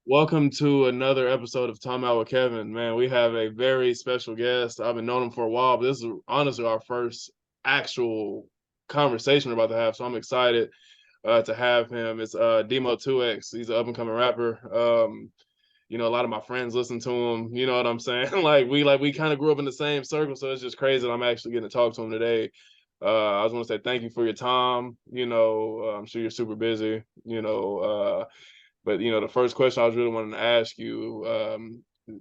Welcome to another episode of Timeout with Kevin. Man, we have a very special guest. I've been knowing him for a while, but this is honestly our first actual conversation we're about to have. So I'm excited to have him. It's DMO2X. He's an up and coming rapper. A lot of my friends listen to him. You know what I'm saying? like we kind of grew up in the same circle, so it's just crazy that I'm actually getting to talk to him today. I just want to say thank you for your time. I'm sure you're super busy. But the first question I was really wanting to ask you,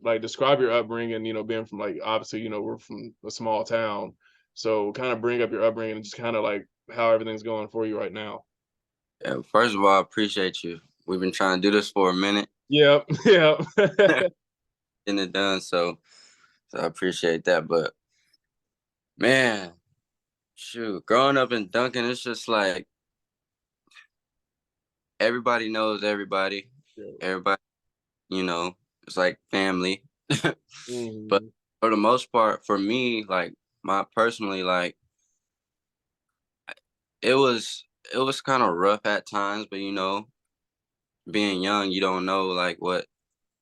like describe your upbringing. Being from like obviously, we're from a small town, so kind of bring up your upbringing and just kind of like how everything's going for you right now. Yeah, first of all, I appreciate you. We've been trying to do this for a minute, Yep, yep. getting it done. So I appreciate that. But man, shoot, growing up in Duncan, it's just like everybody knows everybody. Everybody, you know, it's like family. But Mhm. for the most part, for me, like my personally, like it was it was kind of rough at times. But being young, you don't know like what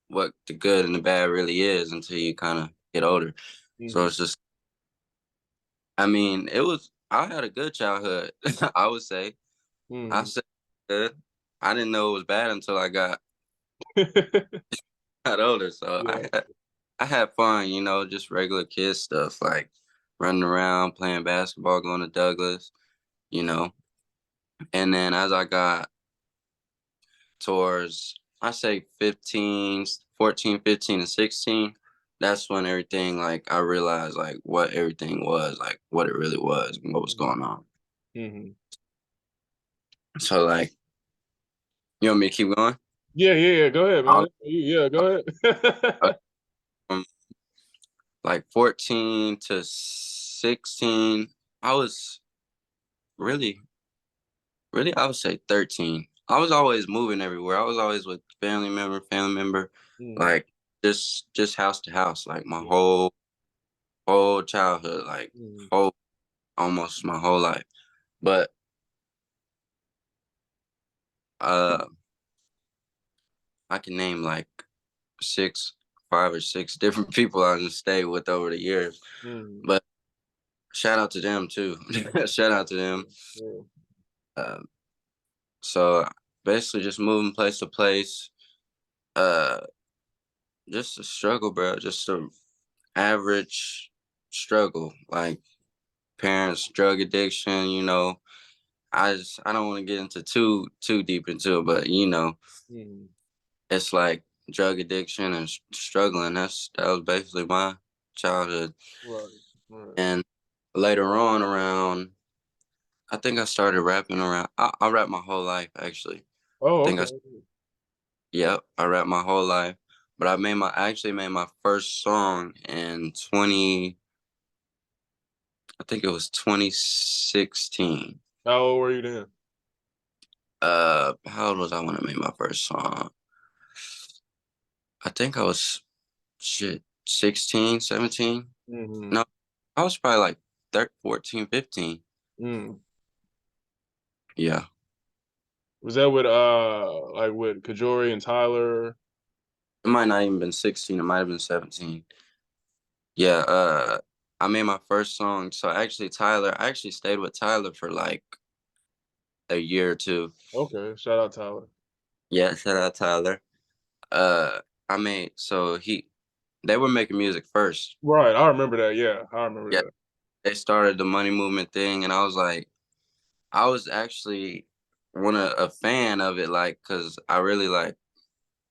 the good and the bad really is until you kind of get older. So Mhm. it's just, I mean, I had a good childhood. I would say, I Mhm. said good. I didn't know it was bad until I got older. So Yeah. I had fun, just regular kid stuff like running around, playing basketball, going to Douglas, you know. And then as I got towards, I say 15, 14, 15, and 16, that's when everything, like, I realized, like, what everything was, like, what it really was and what was Mhm. going on. Mhm. So, like, you want me to keep going? Yeah, yeah, yeah. Go ahead, I'll, man. Yeah, go uh, ahead. from like 14 to 16, I was really, really, I would say 13. I was always moving everywhere. I was always with family member, Mhm. like just house to house, like my Yeah. whole childhood, like Mhm. whole almost my whole life. But uh I can name like six, 5 or 6 different people I just stayed with over the years. Mhm. But shout out to them too. Shout out to them. Yeah. Um, so basically just moving place to place. Uh just a struggle, bro. Just a average struggle. Like parents, drug addiction, I don't want to get into too deep into it, but Mhm. it's like drug addiction and struggling. That was basically my childhood. Right. Right. And later on, around I think I started rapping around. I rap my whole life actually. I Oh, think okay. I Yep, I rap my whole life. But I actually made my first song in 20. I think it was 2016. How old were you then? How old was I when I made my first song? I think I was shit 16, 17. Mhm. No, I was probably like 13, 14, 15. Mm. Yeah. Was that with like with Kajori and Tyler? It might not even been 16, it might have been 17. Yeah, I made my first song. So actually I actually stayed with Tyler for like a year or two. Okay, shout out Tyler. Yeah, shout out Tyler. Uh I made so he they were making music first. Right, I remember that. Yeah, I remember Yeah, that. they started the money movement thing, and I was actually a fan of it, like, cause I really like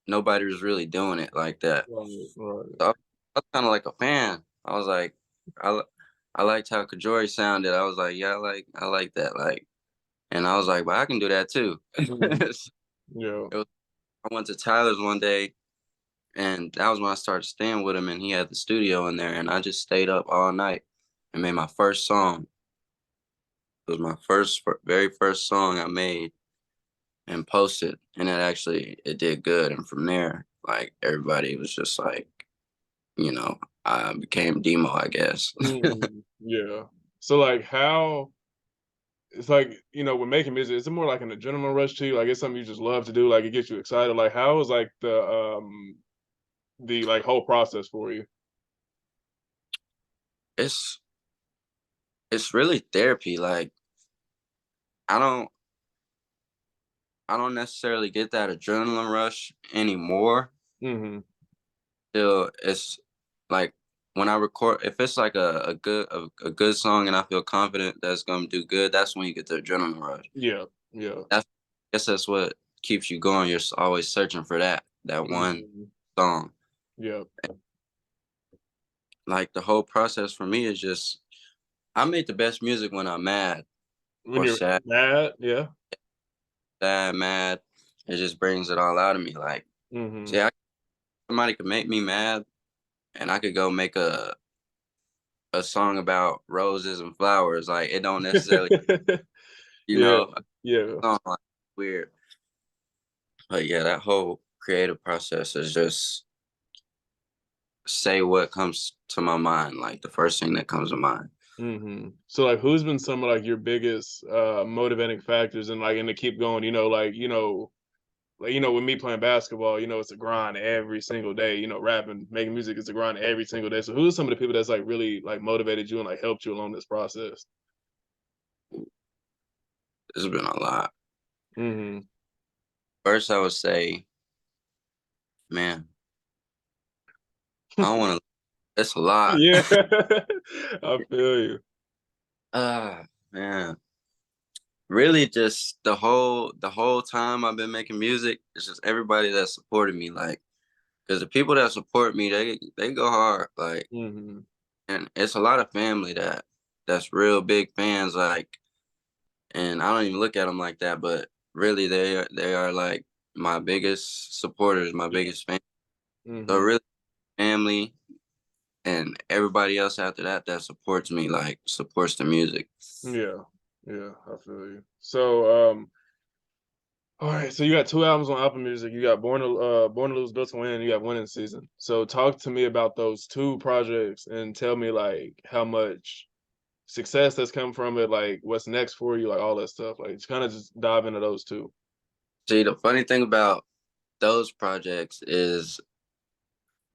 nobody was really doing it like that. Right, right. So I was kind of like a fan. I was like, I li- I liked how Kajori sounded. I was like, yeah, I like that, like, and I was like, but I can do that too. Mhm. Yeah. I went to Tyler's one day, and that was when I started staying with him, and he had the studio in there, and I just stayed up all night and made my first song. It was my very first song I made and posted, and it did good. And from there, like everybody was just like, you know, I became Demo, I guess. Mhm. Yeah. So like how it's like, when making music, is it more like an adrenaline rush to you? Like it's something you just love to do, like it gets you excited? Like how is like the like whole process for you? It's it's really therapy. Like I don't I don't necessarily get that adrenaline rush anymore. Mm-hmm. Still, it's like when I record, if it's like a good song and I feel confident that's gonna do good, that's when you get the adrenaline rush. Yeah. Yeah. That's I guess that's what keeps you going. You're always searching for that one Hmm. song. Yeah. Like the whole process for me is just I make the best music when I'm mad When or you're sad, mad, yeah. mad. It just brings it all out of me. Like, Hmm. see, somebody could make me mad, and I could go make a song about roses and flowers. Like, it don't necessarily, you Yeah. know, Yeah. sound like weird. But yeah, that whole creative process is just say what comes to my mind, like the first thing that comes to mind. So like who's been some of like your biggest motivating factors and like and to keep going, with me playing basketball, it's a grind every single day, rapping, making music is a grind every single day. So who's some of the people that's like really like motivated you and like helped you along this process? There's been a lot. Hmm. First, I would say, man, I don't want to. It's a lot. Yeah. I feel you. Ah, man. Really, just the whole time I've been making music, it's just everybody that supported me. Like, because the people that support me, they go hard. Like, Hmm. and it's a lot of family that's real big fans. Like, and I don't even look at them like that, but really, they are like my biggest supporters, my Yeah. biggest fans. So Hmm. really, family and everybody else after that that supports me, like supports the music. Yeah. Yeah, I feel you. So all right, so you got two albums on Apple Music. You got Born to Lose, Built to Win, and you got Winning Season. So talk to me about those two projects and tell me like how much success that's come from it, like what's next for you, like all that stuff. Like just kind of just dive into those two. See, the funny thing about those projects is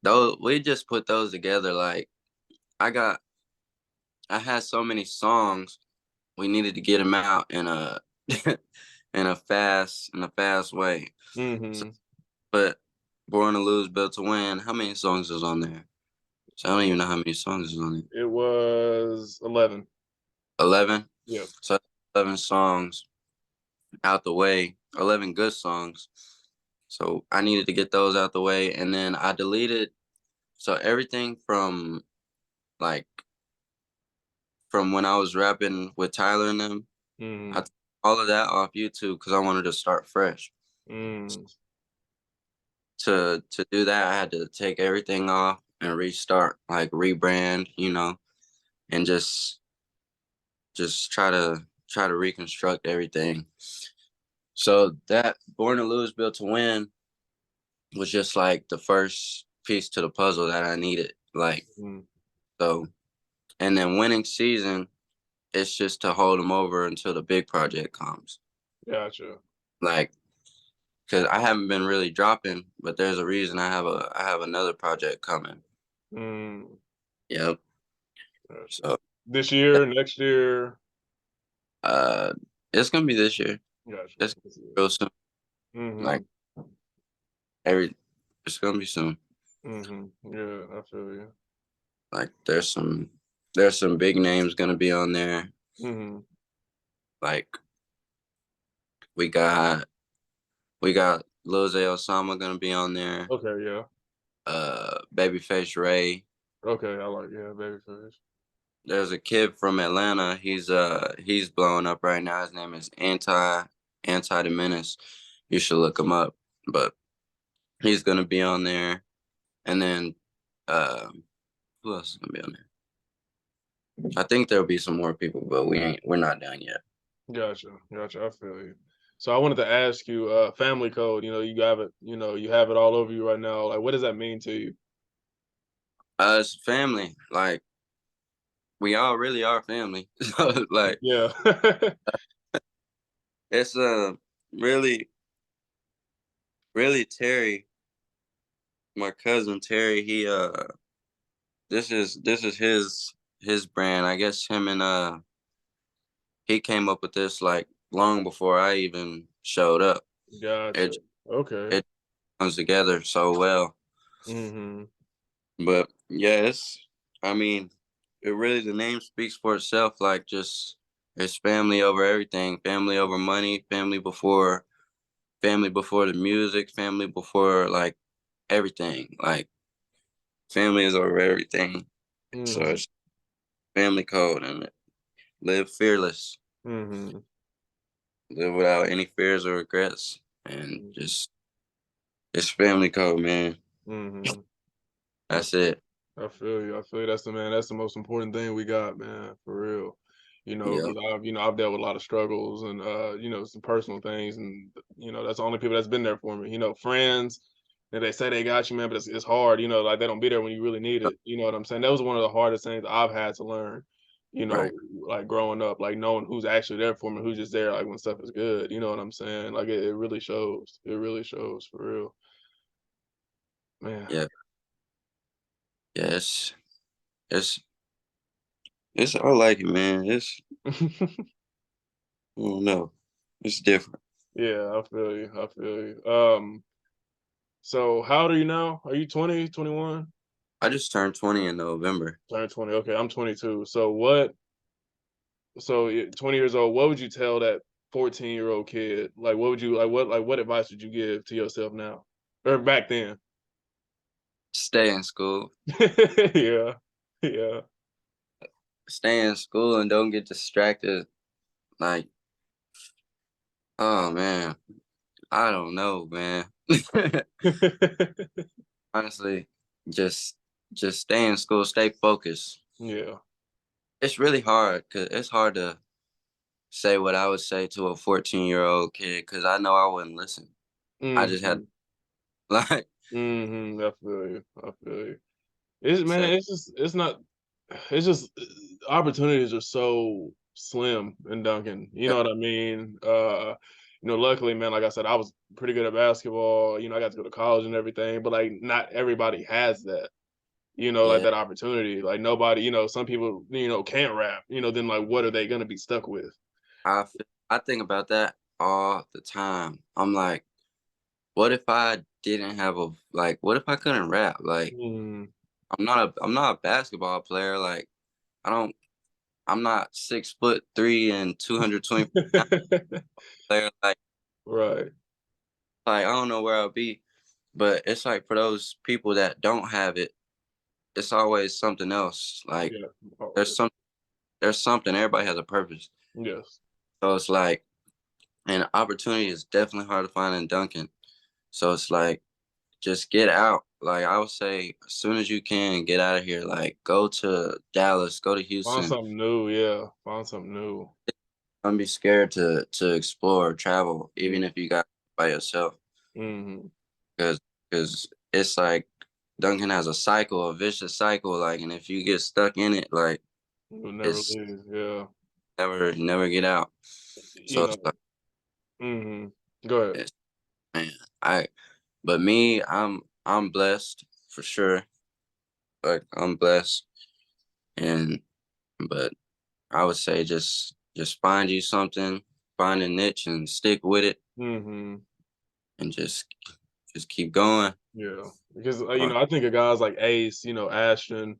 those we just put those together. Like I got, I had so many songs. We needed to get them out in a in a fast way. So, Hmm. but Born to Lose, Built to Win. How many songs is on there? So I don't even know how many songs is on it. It was 11. 11. Yeah. So 11 songs out the way. 11 good songs. So I needed to get those out the way, and then I deleted. So everything like from when I was rapping with Tyler and them, I Hmm. took all of that off YouTube because I wanted to start fresh. Mm. To do that, I had to take everything off and restart, like rebrand, and just try to reconstruct everything. So that Born to Lose, Built to Win was just like the first piece to the puzzle that I needed. Like Mm. so, and then Winning Season, it's just to hold them over until the big project comes. Gotcha. Like, cause I haven't been really dropping, but there's a reason I have another project coming. Mm. Yep. Gotcha. So This year, next year. uh it's gonna be this year. Gotcha. It's real soon. Hmm. Like every it's gonna be soon. Yeah, I feel you. Like there's some big names gonna be on there. Hmm. Like we got we got Lil Zay Osama gonna be on there. Okay, yeah. Babyface Ray. Okay, I like, yeah, Babyface. There's a kid from Atlanta. He's blowing up right now. His name is Anti the Menace. You should look him up. But he's gonna be on there. And then uh who else is gonna be on there? I think there'll be some more people, but we're not done yet. Gotcha, gotcha. I feel you. So I wanted to ask you, family code. You have it. You have it all over you right now. Like, what does that mean to you? Us family, like we all really are family. So like Yeah. It's really, really Terry, my cousin Terry. This is his brand. I guess him and he came up with this like long before I even showed up. Gotcha. It Okay. it comes together so well. Mm-hmm. But yeah, I mean, it really the name speaks for itself. Like just it's family over everything, family over money, family before the music, family before like everything. Like family is over everything. So Mm-hmm. it's family code and live fearless, Mm-hmm. live without any fears or regrets, and just it's family code, man. Mm-hmm. I That's it. I feel you. I feel you. That's the man. That's the most important thing we got, man. For real. Yeah, Because I've dealt with a lot of struggles and some personal things, and that's the only people that's been there for me. Friends, and they say they got you, man, but it's hard. Like they don't be there when you really need it. You know what I'm saying? That was one of the hardest things I've had to learn. right. Like growing up, like knowing who's actually there for me, who's just there, like when stuff is good. You know what I'm saying? Like it really shows. It really shows for real, man. Yeah, yeah. It's I like it, man. I don't know. It's different. Yeah, I feel you. I feel you. So how old are you now? Are you 20, 21? I just turned 20 in November. Turned 20. Okay, I'm 22. So 20 years old, what would you tell that 14-year-old kid? Like what would you what advice would you give to yourself now? Or back then? Stay in school. Yeah. Yeah. Stay in school and don't get distracted. Like, oh man, I don't know, man. Honestly, just just stay in school, stay focused. Yeah. It's really hard because it's hard to say what I would say to a 14-year-old kid because I know I wouldn't listen. I just had Mhm. like Mhm. I feel you. I feel you. It's say, man, it's not it's just opportunities are so slim in Duncan. You yeah, know what I mean? Luckily, man, like I said, I was pretty good at basketball. I got to go to college and everything, but like not everybody has that. Like yeah. that opportunity. Like nobody, some people, can't rap. Then like what are they gonna be stuck with? I think about that all the time. I'm like, what if I didn't have a like? What if I couldn't rap? Like, Mm. I'm not a basketball player. Like, I don't. I'm not 6'3" and 220 player. Right. Like I don't know where I'll be, but it's like for those people that don't have it, it's always something else. Like Yeah. there's Always. some there's something. Everybody has a purpose. Yes. So it's like, and opportunity is definitely hard to find in Duncan. So it's like, just get out. Like I would say, as soon as you can, get out of here. Like go to Dallas, go to Find Houston. something new. Yeah. Find something new. Don't be scared to explore, travel, Mm. even if you got by yourself. Hmm. Because it's like Duncan has a cycle, a vicious cycle. Like, and if you get stuck in it, like You'll never it's leave. Yeah. never get out. You So it's know. like, Hmm. Go ahead. it's, man, I. But me, I'm blessed for sure. Like I'm blessed, and but I would say just find you something, find a niche and stick with it, Hmm. and just keep going. Yeah, because Uh, I think of guys like Ace, Ashton.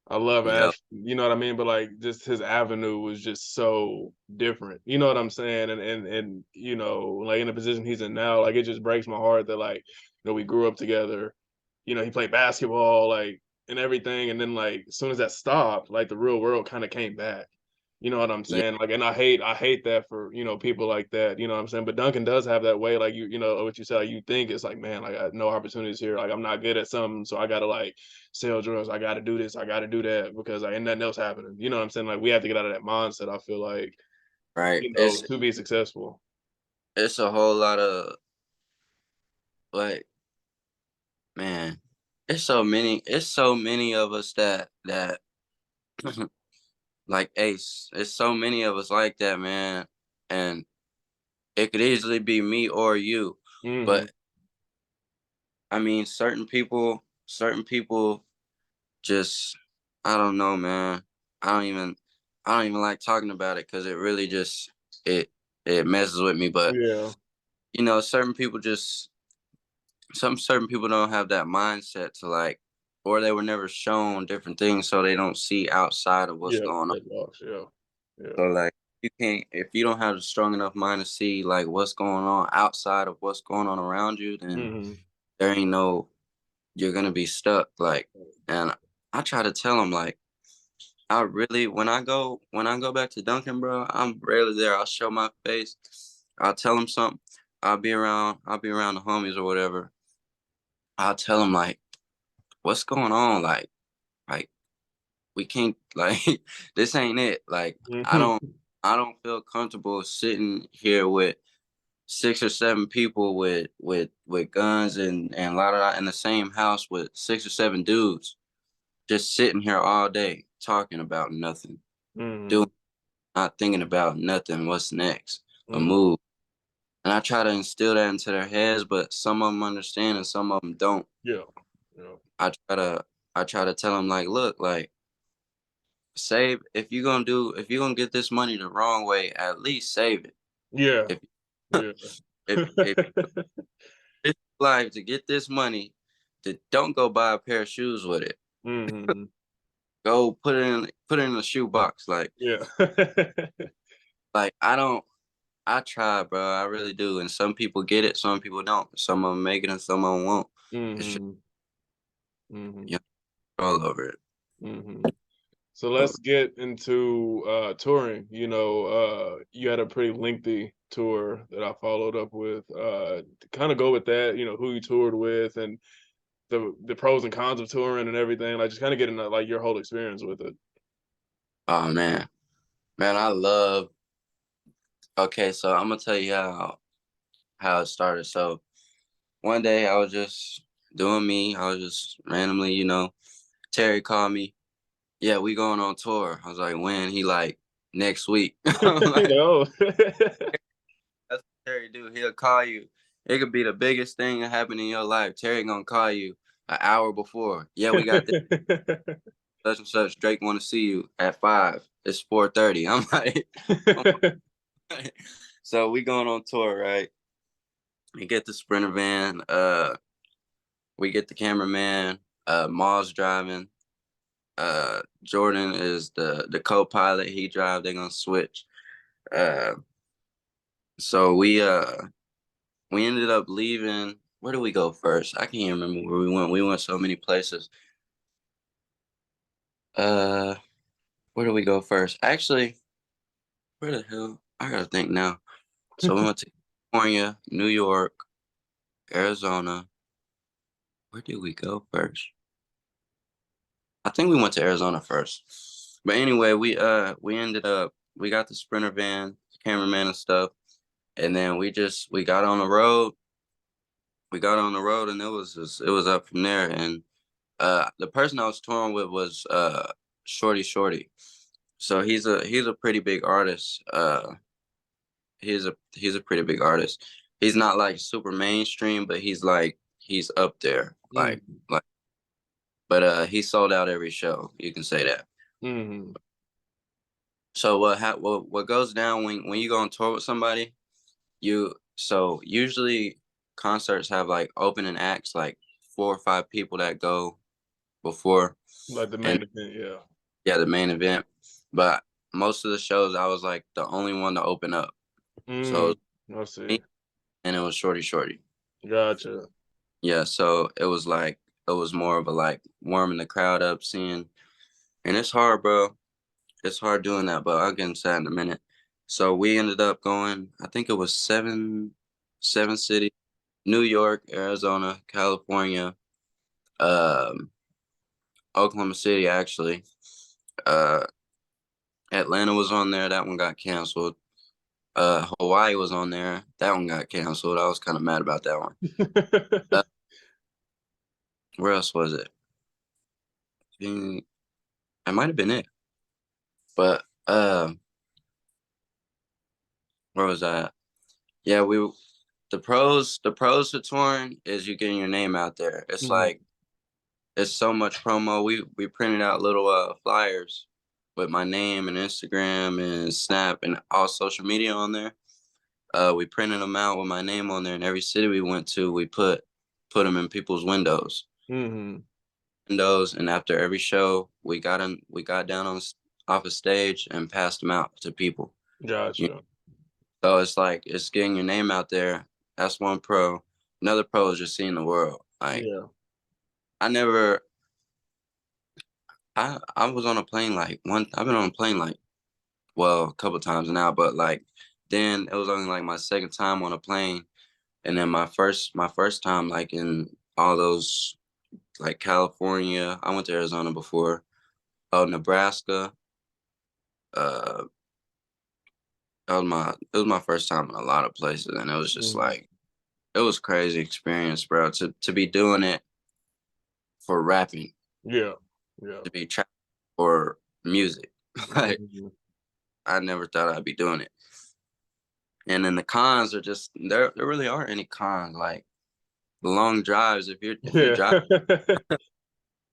I love yep, Ashton, you know what I mean? But like, just his avenue was just so different. You know what I'm saying? And like in the position he's in now, like it just breaks my heart that like, we grew up together. He played basketball, like and everything, and then like as soon as that stopped, like the real world kind of came back. You know what I'm yeah, saying? Like, and I hate that for, people like that, you know what I'm saying? But Duncan does have that way, like what you said, like you think it's like, man, like I have no opportunities here. Like I'm not good at something, so I gotta like sell drugs, I gotta do this, I gotta do that because like ain't nothing else happening. You know what I'm saying? Like we have to get out of that mindset, I feel like, right. to be successful. It's a whole lot of like, man, it's so many of us that like Ace. It's so many of us like that, man. And it could easily be me or you. Mm-hmm. But I mean, certain people just, I don't know, man. I don't even, I don't even like talking about it because it really just, it, it messes with me. But Yeah. you know, certain people don't have that mindset to like, or they were never shown different things, so they don't see outside of what's Yeah. going on. That box. Yeah. Yeah. So like, you can't, if you don't have a strong enough mind to see like what's going on outside of what's going on around you, then Mm-hmm. there ain't no, you're gonna be stuck. Like, and I try to tell them like, I really, when I go back to Duncan, bro, I'm rarely there. I'll show my face. I'll tell them something. I'll be around the homies or whatever. I'll tell them like, what's going on? Like we can't like this ain't it. Like Mm-hmm. I don't feel comfortable sitting here with 6 or 7 people with guns and a lot of that in the same house with 6 or 7 dudes just sitting here all day talking about nothing, doing Mm-hmm. not thinking about nothing. What's next? A Mm-hmm. move. And I try to instill that into their heads, but some of them understand and some of them don't. Yeah. Yeah. I try to I try to tell them like, look, like save if you're gonna get this money the wrong way, at least save it. Yeah. If Yeah. if it's life to get this money, don't go buy a pair of shoes with it. Mm-hmm. Go put it in a shoe box. Yeah. Like I don't I try, bro. I really do. And some people get it, some people don't. Some of them make it and some of them won't. It's just Mm-hmm. Mm-hmm. you know, all over it. Mm-hmm. So let's get into touring. You know, you had a pretty lengthy tour that I followed up with. To kind of go with that, you know, who you toured with and the pros and cons of touring and everything. Like just kind of getting like your whole experience with it. Oh man. Man, I love okay, so I'm gonna tell you how it started. So one day I was just doing me. I was just randomly, you know, Terry called me. Yeah, we going on tour. I was like, when? He like, next week. I'm You like, know. that's what Terry do. He'll call you. It could be the biggest thing that happened in your life. Terry gonna call you an hour before. Yeah, we got this such and such. Drake want to see you at 5. It's 4:30. I'm like, oh my. So we going on tour, right? We get the Sprinter van. We get the cameraman. Maul's driving. Jordan is the co-pilot. He drive. They're gonna switch. Uh, so we ended up leaving. Where did we go first? I can't remember where we went. We went so many places. Uh, where did we go first? Actually, where the hell? I gotta think now. So we went to California, New York, Arizona. Where did we go first? I think we went to Arizona first. But anyway, we ended up we got the Sprinter van, cameraman and stuff, and then we got on the road. We got on the road and it was up from there. And the person I was touring with was Shorty. So he's a pretty big artist. He's a pretty big artist. He's not like super mainstream, but he's up there. Mm-hmm. Like but he sold out every show. You can say that. Mm-hmm. So what goes down when you go on tour with somebody, so usually concerts have like opening acts, like 4 or 5 people that go before, Like the and main event, yeah. yeah, the main event. But most of the shows I was like the only one to open up. So it Mm, was I see. me and it was Shorty. Gotcha. Yeah, so it was like it was more of a like warming the crowd up, seeing, and it's hard, bro. It's hard doing that, but I'll get into that in a minute. So we ended up going, I think it was seven cities: New York, Arizona, California, um, Oklahoma City, actually. Uh, Atlanta was on there. That one got canceled. Hawaii was on there. That one got canceled. I was kind of mad about that one. Uh, where else was it? Mm, it might have been it. But where was that? Yeah, the pros for touring is you getting your name out there. It's Mhm. like it's so much promo. We printed out little flyers with my name and Instagram and Snap and all social media on there. We printed them out with my name on there, and every city we went to, we put them in people's Mhm. windows, and after every show, we got down on off a stage and passed them out to people. Gotcha. So it's like it's getting your name out there. That's one pro. Another pro is just seeing the world. Like Yeah. I never, I was on a plane like one. I've been on a plane like well a couple times now, but like then it was only like my second time on a plane, and then my first time like in all those like California. I went to Arizona before. Oh, Nebraska. Uh, it was my first time in a lot of places, and it was just Mhm. like it was crazy experience, bro. To be doing it for rapping, Yeah. Yeah. to be trapping for music. Like Mhm. I never thought I'd be doing it. And then the cons are just there really aren't any cons. Like the long drives, if you're Yeah. driving,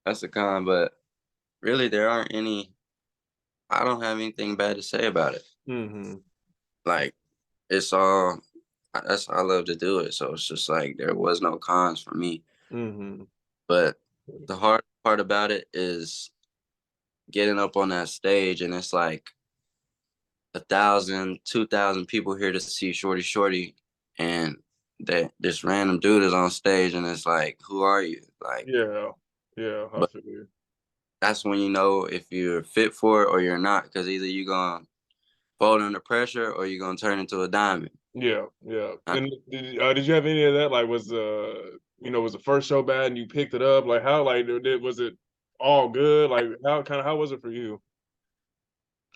that's a con. But really there aren't any. I don't have anything bad to say about it. Mhm. Like it's all that's I love to do it. So it's just like there was no cons for me. Mhm. But the hard part about it is getting up on that stage and it's like 1,000, 2,000 people here to see Shorty Shorty, and that this random dude is on stage, and it's like, who are you? Like, Yeah. Yeah. I but feel you. that's when you know if you're fit for it or you're not, because either you're gonna fold under pressure or you're gonna turn into a diamond. Yeah. Yeah. Uh, And did you have any of that? Like, was the first show bad and you picked it up? Like, how like was it all good? Like, how was it for you?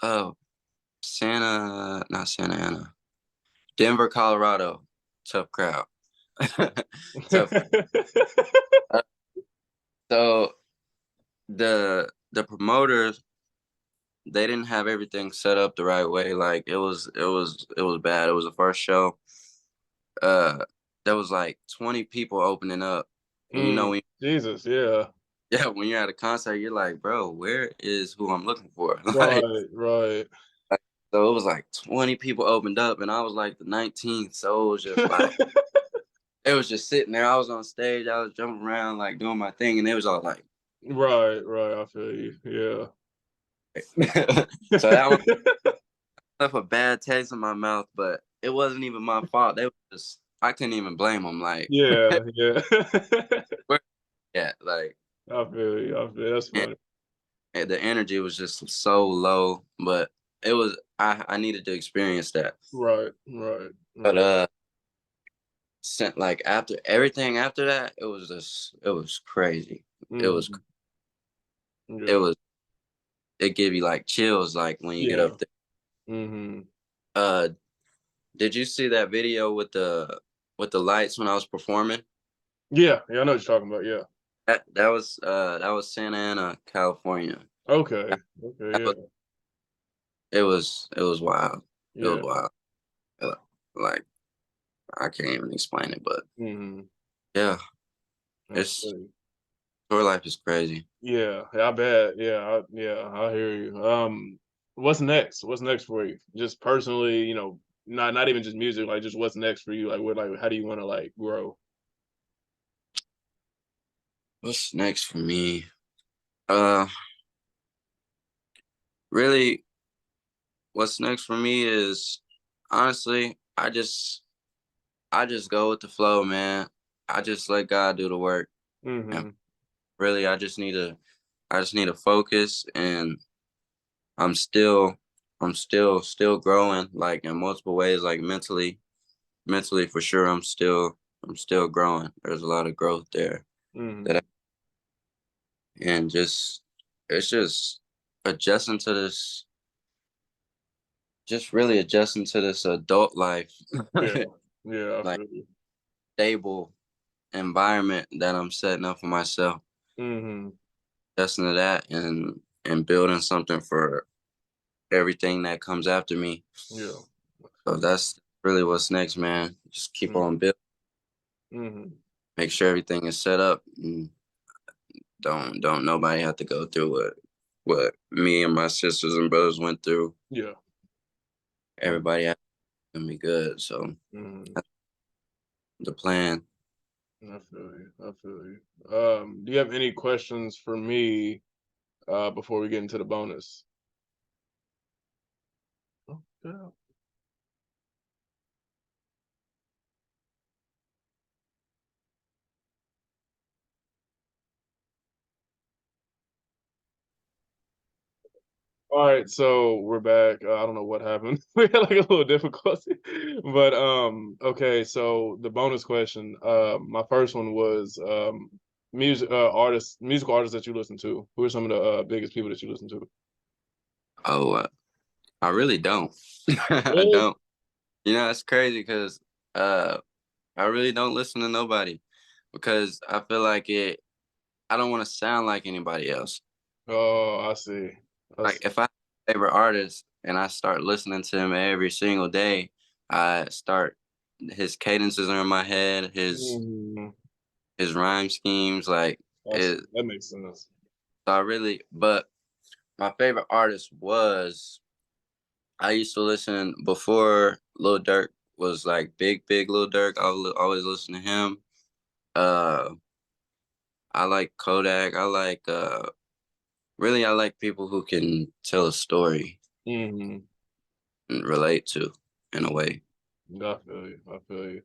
Oh, not Santa Ana, Denver, Colorado, tough crowd, tough. Uh, So the promoters they didn't have everything set up the right way. Like it was bad. It was the first show. Uh, there was like 20 people opening up, and Jesus. Yeah. yeah, when you're at a concert, you're like, bro, where is who I'm looking for? Like, Right. Right. so it was like 20 people opened up, and I was like the 19th. So it was just sitting there. I was on stage. I was jumping around, like doing my thing, and it was all like, Right. Right. I feel you. Yeah. so that one left a bad taste in my mouth, but it wasn't even my fault. They were just I couldn't even blame them. Like, Yeah. Yeah. where yeah, like I feel you. I feel you. That's and, funny. and the energy was just so low. But it was I needed to experience that. Right. Right. But Right. sent like after everything after that, it was crazy. It was Mhm. it Yeah. was it gave you like chills like when you get Yeah. up there. Mhm. Uh, did you see that video with the lights when I was performing? Yeah. Yeah. I know what you're talking about. Yeah. That was Santa Ana, California. Okay. Okay. That was, Yeah. it was wild. It was Yeah. wild. Uh, Like I can't even explain it, but Mhm. yeah, I it's feel you. tour life is crazy. Yeah. I bet. Yeah. I hear you. What's next? What's next for you? Just personally, not even just music. Like, just what's next for you? Like, how do you want to like grow? What's next for me? Uh, really, what's next for me is honestly, I just go with the flow, man. I just let God do the work, and Mhm. really, I just need to focus, and I'm still, still growing, like in multiple ways, like mentally for sure. I'm still growing. There's a lot of growth there that, Mhm. and just, it's just adjusting to this, just really adjusting to this adult life, Yeah. Yeah. I like feel you. stable environment that I'm setting up for myself, Mhm. adjusting to that and building something for everything that comes after me. Yeah. I So feel you. that's really what's next, man. Just keep Mm-hmm. on building. Mm-hmm. Make sure everything is set up. And don't nobody have to go through what me and my sisters and brothers went through. Yeah. Everybody has to be good. So Mm-hmm. that's the plan. I feel you. I feel you. Do you have any questions for me before we get into the bonus? Oh, yeah. All right, so we're back. I don't know what happened. We had like a little difficulty, but okay. So the bonus question. My first one was musical artists that you listen to. Who are some of the biggest people that you listen to? Oh, I really don't. I Really? don't. You know, it's crazy because I really don't listen to nobody because I feel like it. I don't want to sound like anybody else. Oh, I see. I Like see. if I have a favorite artist and I start listening to him every single day, I start his cadences are in my head, Mm, his rhyme schemes, like I see. it. That makes sense. So I really, but my favorite artist was I used to listen before Lil Durk was like big Lil Durk. I would always listen to him. Uh, I like Kodak. I like really I like people who can tell a story Hmm. and relate to in a way. I feel you. I feel you.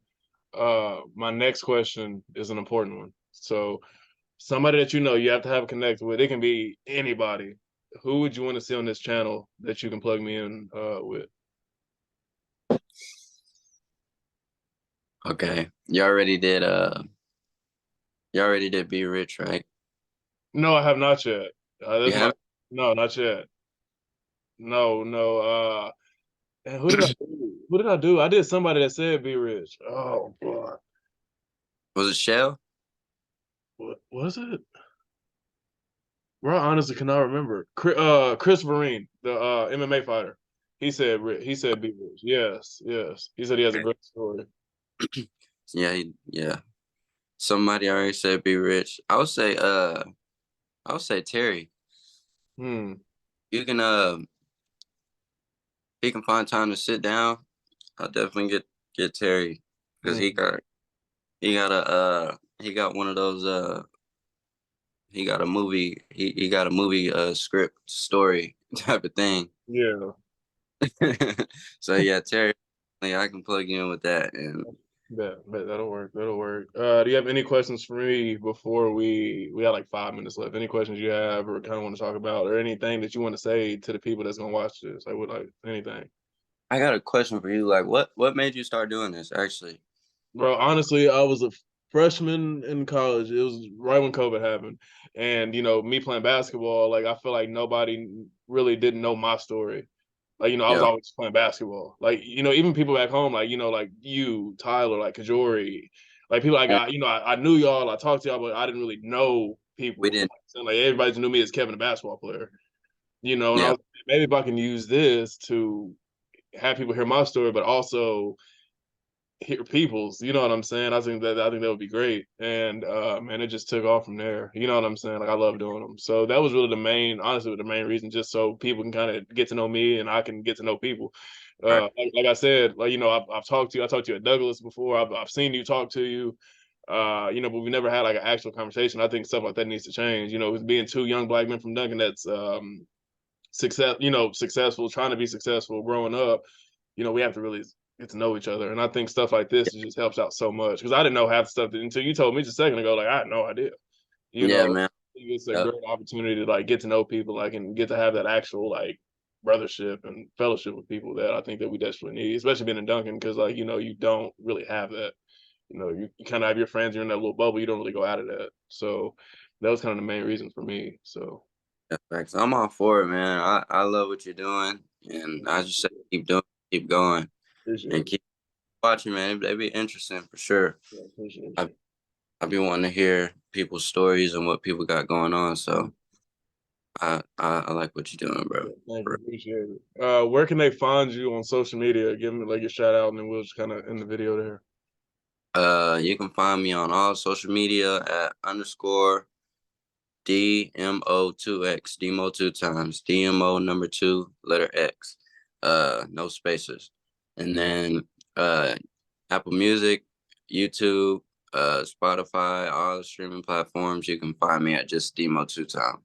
My next question is an important one. So somebody that you know you have to have a connect with. It can be anybody. Who would you want to see on this channel that you can plug me in with? Okay. You already did Be Rich, right? No, I have not yet. You That's my have no, not yet. No, no. And who did I do? Who did I do? I did somebody that said be rich. Oh boy. was it Shell? What was it? Bro, I honestly cannot remember. Chris Vereen, the MMA fighter. He said be rich. Yes, yes. He said he has a Okay. great story. Yeah, yeah. Somebody already said Be Rich. I would say Terry. Hmm. You can he can find time to sit down. I'll definitely get Terry because Hmm. he got one of those he got a he got a movie script story type of thing. Yeah. So yeah, Terry, like, I can plug you in with that. And Bet that'll work. That'll work. Do you have any questions for me before we have like 5 minutes left? Any questions you have or kind of want to talk about, or anything that you want to say to the people that's gonna watch this? Like, would like anything. I got a question for you. Like, what made you start doing this? Actually, Bro, honestly, I was a freshman in college. It was right when COVID happened. And, me playing basketball, like, I feel like nobody really didn't know my story. Like, I was yeah, always playing basketball. Like, even people back home, like, like you, Tyler, like Kajori, like people like, yeah, I knew y'all, I talked to y'all, but I didn't really know we people. didn't. So, like, everybody just knew me as Kevin, the basketball player, and I Yeah, was maybe if I can use this to have people hear my story, but also hear people's, you know what I'm saying? I think that would be great. And man, it just took off from there. You know what I'm saying? Like I love doing them. So that was really honestly the main reason, just so people can kind of get to know me and I can get to know people. right. Like I said, like I've talked to you. I talked to you at Douglas before. I've seen you talk to you. But we never had like an actual conversation. I think stuff like that needs to change. With being two young black men from Duncan that's successful, trying to be successful, growing up, we have to really get to know each other. And I think stuff like this just helps out so much because I didn't know half the stuff until you told me just a second ago. Like I had no idea. You know, Yeah, man. I think it's a Yep. great opportunity to like get to know people, like and get to have that actual like brothership and fellowship with people that I think that we desperately need, especially being in Duncan because like you don't really have that. You kind of have your friends, you're in that little bubble, you don't really go out of that. So that was kind of the main reason for me. So Yeah, facts. I'm all for it, man. I love what you're doing, and I just say keep doing, keep going, and appreciate it. keep watching, man. They be interesting for sure. Yeah, appreciate I you. I be wanting to hear people's stories and what people got going on. So I like what you're doing, bro. Thank you, appreciate it. Where can they find you on social media? Give me like a shout out, and then we'll just kind of end the video there. You can find me on all social media at _ DMO2X, DMO 2 times, DMO number 2, letter X, no spaces. And then Apple Music, YouTube, Spotify, all the streaming platforms, you can find me at just DMO 2 times.